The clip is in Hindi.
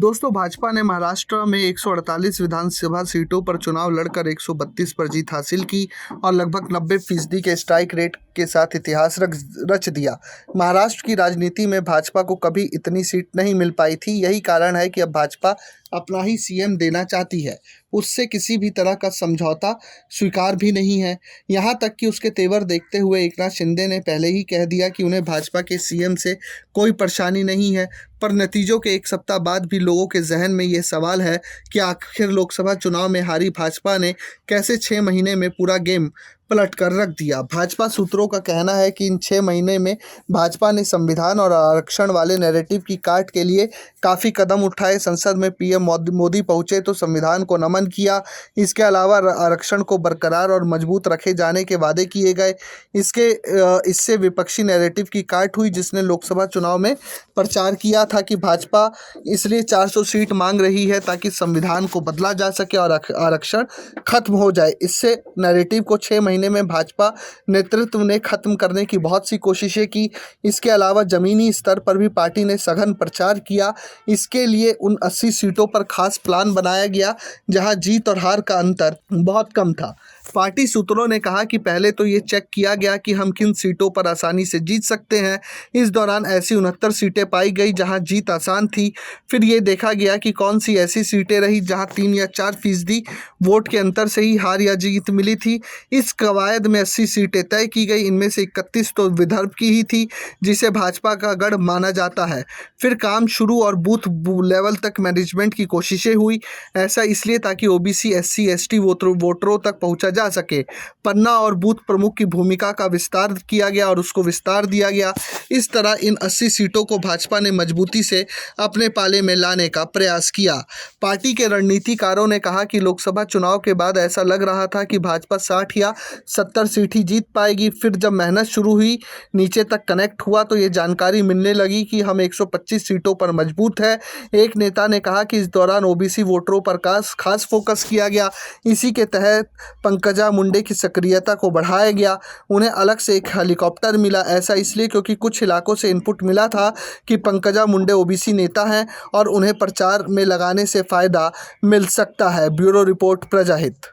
दोस्तों, भाजपा ने महाराष्ट्र में 148 विधानसभा सीटों पर चुनाव लड़कर 132 पर जीत हासिल की और लगभग 90% के स्ट्राइक रेट के साथ इतिहास रच दिया। महाराष्ट्र की राजनीति में भाजपा को कभी इतनी सीट नहीं मिल पाई थी। यही कारण है कि अब भाजपा अपना ही सीएम देना चाहती है। उससे किसी भी तरह का समझौता स्वीकार भी नहीं है। यहाँ तक कि उसके तेवर देखते हुए एकनाथ शिंदे ने पहले ही कह दिया कि उन्हें भाजपा के सीएम से कोई परेशानी नहीं है। पर नतीजों के एक सप्ताह बाद भी लोगों के जहन में ये सवाल है कि आखिर लोकसभा चुनाव में हारी भाजपा ने कैसे 6 महीने में पूरा गेम पलट कर रख दिया। भाजपा सूत्रों का कहना है कि इन 6 महीने में भाजपा ने संविधान और आरक्षण वाले नैरेटिव की काट के लिए काफ़ी कदम उठाए। संसद में पीएम मोदी पहुंचे तो संविधान को नमन किया। इसके अलावा आरक्षण को बरकरार और मजबूत रखे जाने के वादे किए गए। इससे विपक्षी नैरेटिव की काट हुई, जिसने लोकसभा चुनाव में प्रचार किया था कि भाजपा इसलिए 400 सीट मांग रही है ताकि संविधान को बदला जा सके और आरक्षण खत्म हो जाए। इससे नैरेटिव को 6 महीने में भाजपा नेतृत्व ने खत्म करने की बहुत सी कोशिशें की। इसके अलावा जमीनी स्तर पर भी पार्टी ने सघन प्रचार किया। इसके लिए उन 80 सीटों पर खास प्लान बनाया गया जहां जीत और हार का अंतर बहुत कम था। पार्टी सूत्रों ने कहा कि पहले तो ये चेक किया गया कि हम किन सीटों पर आसानी से जीत सकते हैं। इस दौरान ऐसी 69 सीटें पाई गई जहां जीत आसान थी। फिर ये देखा गया कि कौन सी ऐसी सीटें रही जहां 3 या 4% वोट के अंतर से ही हार या जीत मिली थी। इस कवायद में 80 सीटें तय की गई। इनमें से 31 तो विदर्भ की ही थी, जिसे भाजपा का गढ़ माना जाता है। फिर काम शुरू और बूथ लेवल तक मैनेजमेंट की कोशिशें हुई। ऐसा इसलिए ताकि ओबीसी, एससी, एसटी वोटरों तक पहुंचा जा सके। पन्ना और बूथ प्रमुख की भूमिका का विस्तार किया गया और उसको विस्तार दिया गया। इस तरह इन 80 सीटों को भाजपा ने मजबूती से अपने पाले में लाने का प्रयास किया। पार्टी के रणनीतिकारों ने कहा कि लोकसभा चुनाव के बाद ऐसा लग रहा था कि भाजपा 60 या 70 सीट ही जीत पाएगी। फिर जब मेहनत शुरू हुई, नीचे तक कनेक्ट हुआ, तो ये जानकारी मिलने लगी कि हम 125 सीटों पर मजबूत है। एक नेता ने कहा कि इस दौरान ओबीसी वोटरों पर खास फोकस किया गया। इसी के तहत पंकजा मुंडे की सक्रियता को बढ़ाया गया। उन्हें अलग से एक हेलीकॉप्टर मिला। ऐसा इसलिए क्योंकि कुछ इलाकों से इनपुट मिला था कि पंकजा मुंडे ओबीसी नेता हैं और उन्हें प्रचार में लगाने से फ़ायदा मिल सकता है। Bureau report, प्रजाहित।